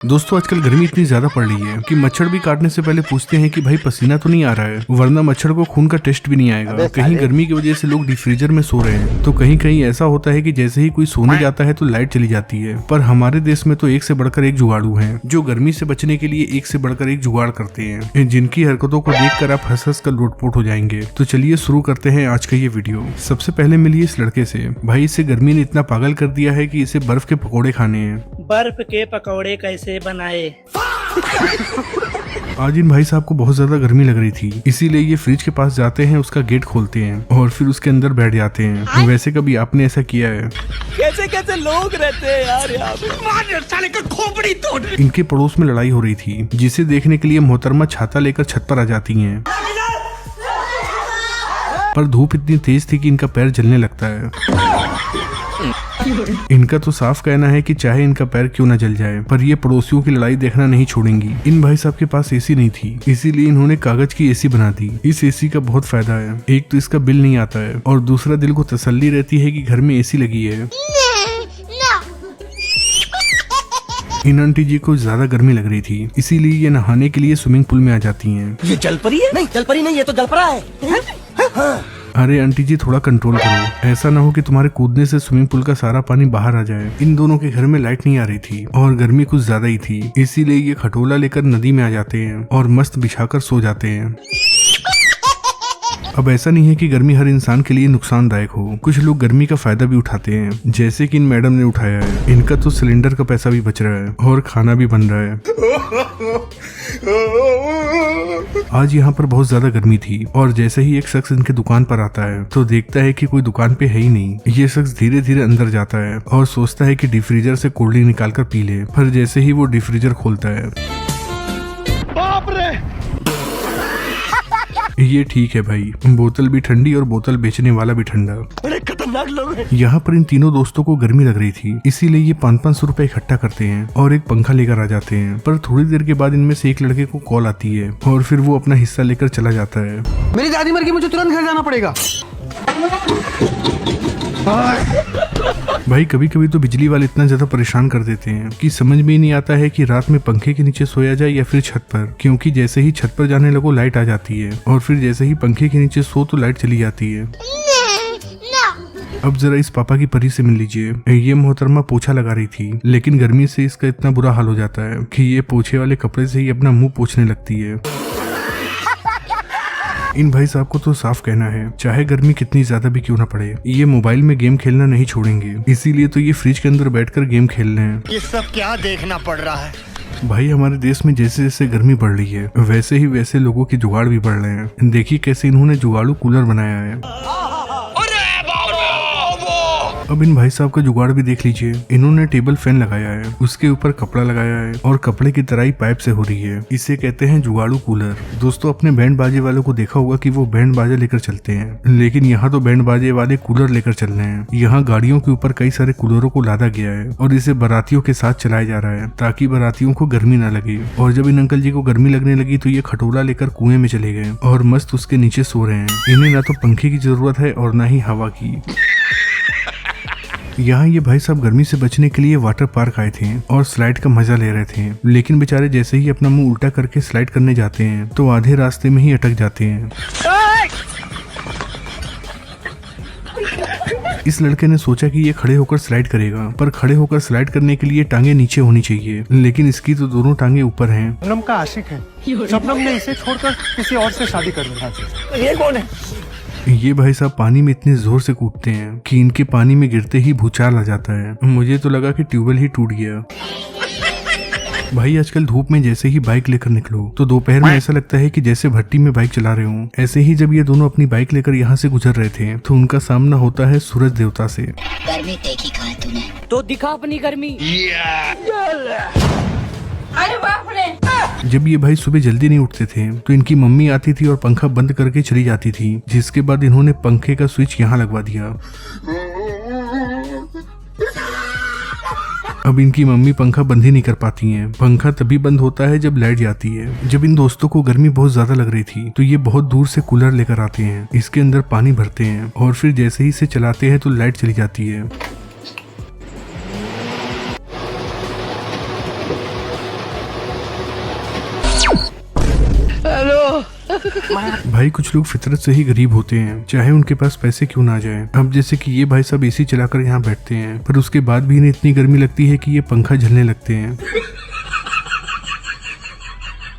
दोस्तों आजकल गर्मी इतनी ज्यादा पड़ रही है कि मच्छर भी काटने से पहले पूछते हैं कि भाई पसीना तो नहीं आ रहा है, वरना मच्छर को खून का टेस्ट भी नहीं आएगा। कहीं गर्मी की वजह से लोग डिफ्रीजर में सो रहे हैं, तो कहीं कहीं ऐसा होता है कि जैसे ही कोई सोने जाता है तो लाइट चली जाती है। पर हमारे देश में तो एक से बढ़कर एक जुगाड़ू हैं, जो गर्मी से बचने के लिए एक से बढ़कर एक जुगाड़ करते हैं, जिनकी हरकतों को देखकर आप हंस हंस कर लोटपोट हो जाएंगे। तो चलिए शुरू करते हैं आज का ये वीडियो। सबसे पहले मिलिए इस लड़के से। भाई इसे गर्मी ने इतना पागल कर दिया है कि इसे बर्फ के पकौड़े खाने हैं। बर्फ के पकौड़े कैसे बनाए? आज इन भाई साहब को बहुत ज्यादा गर्मी लग रही थी, इसीलिए ये फ्रिज के पास जाते हैं, उसका गेट खोलते हैं और फिर उसके अंदर बैठ जाते हैं। वैसे कभी आपने ऐसा किया है? कैसे कैसे लोग रहते हैं यार यहाँ पे। साले का खोपड़ी तोड़। इनके पड़ोस में लड़ाई हो रही थी, जिसे देखने के लिए मोहतरमा छाता लेकर छत पर आ जाती हैं। पर धूप इतनी तेज थी कि इनका पैर जलने लगता है। इनका तो साफ कहना है कि चाहे इनका पैर क्यों न जल जाए, पर ये पड़ोसियों की लड़ाई देखना नहीं छोड़ेंगी। इन भाई साहब के पास एसी नहीं थी, इसीलिए इन्होंने कागज की एसी बना दी। इस एसी का बहुत फायदा है, एक तो इसका बिल नहीं आता है और दूसरा दिल को तसल्ली रहती है कि घर में एसी लगी है। इन आंटी जी को ज्यादा गर्मी लग रही थी, इसीलिए ये नहाने के लिए स्विमिंग पूल में आ जाती हैं। ये जलपरी है? नहीं जलपरी नहीं, ये तो जलपरा है। अरे आंटी जी थोड़ा कंट्रोल करो, ऐसा ना हो कि तुम्हारे कूदने से स्विमिंग पूल का सारा पानी बाहर आ जाए। इन दोनों के घर में लाइट नहीं आ रही थी और गर्मी कुछ ज्यादा ही थी, इसीलिए ये खटोला लेकर नदी में आ जाते हैं और मस्त बिछाकर सो जाते हैं। अब ऐसा नहीं है कि गर्मी हर इंसान के लिए नुकसानदायक हो, कुछ लोग गर्मी का फायदा भी उठाते हैं, जैसे कि इन मैडम ने उठाया है। इनका तो सिलेंडर का पैसा भी बच रहा है और खाना भी बन रहा है। आज यहाँ पर बहुत ज्यादा गर्मी थी और जैसे ही एक शख्स इनके दुकान पर आता है तो देखता है कि कोई दुकान पे है ही नहीं। ये शख्स धीरे धीरे अंदर जाता है और सोचता है कि डिफ्रीजर से कोल्ड ड्रिंक निकाल कर पी ले, पर जैसे ही वो डिफ्रीजर खोलता है, बाप रे! ये ठीक है भाई, बोतल भी ठंडी और बोतल बेचने वाला भी ठंडा। बड़े खतरनाक लोग हैं। यहाँ पर इन तीनों दोस्तों को गर्मी लग रही थी, इसीलिए ये 500 रुपए इकट्ठा करते हैं और एक पंखा लेकर आ जाते हैं। पर थोड़ी देर के बाद इनमें से एक लड़के को कॉल आती है और फिर वो अपना हिस्सा लेकर चला जाता है। मेरी दादी मर गई, मुझे तुरंत घर जाना पड़ेगा। भाई कभी कभी तो बिजली वाले इतना ज्यादा परेशान कर देते हैं कि समझ में ही नहीं आता है कि रात में पंखे के नीचे सोया जाए या फिर छत पर, क्योंकि जैसे ही छत पर जाने लगो लाइट आ जाती है और फिर जैसे ही पंखे के नीचे सो तो लाइट चली जाती है। अब जरा इस पापा की परी से मिल लीजिए। ये मोहतरमा पोछा लगा रही थी, लेकिन गर्मी से इसका इतना बुरा हाल हो जाता है कि ये पोछे वाले कपड़े से ही अपना मुंह पोछने लगती है। इन भाई साहब को तो साफ कहना है, चाहे गर्मी कितनी ज्यादा भी क्यों ना पड़े, ये मोबाइल में गेम खेलना नहीं छोड़ेंगे, इसीलिए तो ये फ्रिज के अंदर बैठकर गेम खेल रहे हैं। ये सब क्या देखना पड़ रहा है? भाई हमारे देश में जैसे जैसे गर्मी बढ़ रही है, वैसे ही वैसे लोगों के जुगाड़ भी बढ़ रहे हैं। देखिए कैसे इन्होंने जुगाड़ू कूलर बनाया है। अब इन भाई साहब का जुगाड़ भी देख लीजिए, इन्होंने टेबल फैन लगाया है, उसके ऊपर कपड़ा लगाया है और कपड़े की तराई पाइप से हो रही है। इसे कहते हैं जुगाड़ू कूलर। दोस्तों अपने बैंड बाजे वालों को देखा होगा कि वो बैंड बाजे लेकर चलते हैं, लेकिन यहाँ तो बैंड बाजे वाले कूलर लेकर चल रहे हैं। यहाँ गाड़ियों के ऊपर कई सारे कूलरों को लादा गया है और इसे बारातियों के साथ चलाया जा रहा है ताकि बारातियों को गर्मी न लगे। और जब इन अंकल जी को गर्मी लगने लगी तो ये खटोला लेकर कुएं में चले गए और मस्त उसके नीचे सो रहे हैं। इन्हें ना तो पंखे की जरूरत है और ना ही हवा की। यहाँ ये भाई साहब गर्मी से बचने के लिए वाटर पार्क आए थे और स्लाइड का मजा ले रहे थे, लेकिन बेचारे जैसे ही अपना मुंह उल्टा करके स्लाइड करने जाते हैं तो आधे रास्ते में ही अटक जाते हैं। इस लड़के ने सोचा कि ये खड़े होकर स्लाइड करेगा, पर खड़े होकर स्लाइड करने के लिए टांगे नीचे होनी चाहिए, लेकिन इसकी तो दोनों टांगे ऊपर हैं। शबनम का आशिक है, शबनम ने इसे छोड़कर किसी और से शादी कर ली। ये कौन है? ये भाई साहब पानी में इतने जोर से कूदते हैं कि इनके पानी में गिरते ही भूचाल आ जाता है। मुझे तो लगा कि ट्यूबवेल ही टूट गया। भाई आजकल धूप में जैसे ही बाइक लेकर निकलो तो दोपहर में ऐसा लगता है कि जैसे भट्टी में बाइक चला रहे हूँ। ऐसे ही जब ये दोनों अपनी बाइक लेकर यहाँ से गुजर रहे थे तो उनका सामना होता है सूरज देवता से। गर्मी देखी कहाँ तूने? तो दिखा अपनी गर्मी। अरे बाप रे! जब ये भाई सुबह जल्दी नहीं उठते थे तो इनकी मम्मी आती थी और पंखा बंद करके चली जाती थी, जिसके बाद इन्होंने पंखे का स्विच यहाँ लगवा दिया। अब इनकी मम्मी पंखा बंद ही नहीं कर पाती हैं। पंखा तभी बंद होता है जब लाइट जाती है। जब इन दोस्तों को गर्मी बहुत ज्यादा लग रही थी तो ये बहुत दूर से कूलर लेकर आते हैं, इसके अंदर पानी भरते हैं और फिर जैसे ही इसे चलाते हैं तो लाइट चली जाती है। भाई कुछ लोग फितरत से ही गरीब होते हैं, चाहे उनके पास पैसे क्यों ना जाए। अब जैसे कि ये भाई साहब एसी चलाकर यहाँ बैठते हैं, पर उसके बाद भी इन्हें इतनी गर्मी लगती है कि ये पंखा झलने लगते हैं।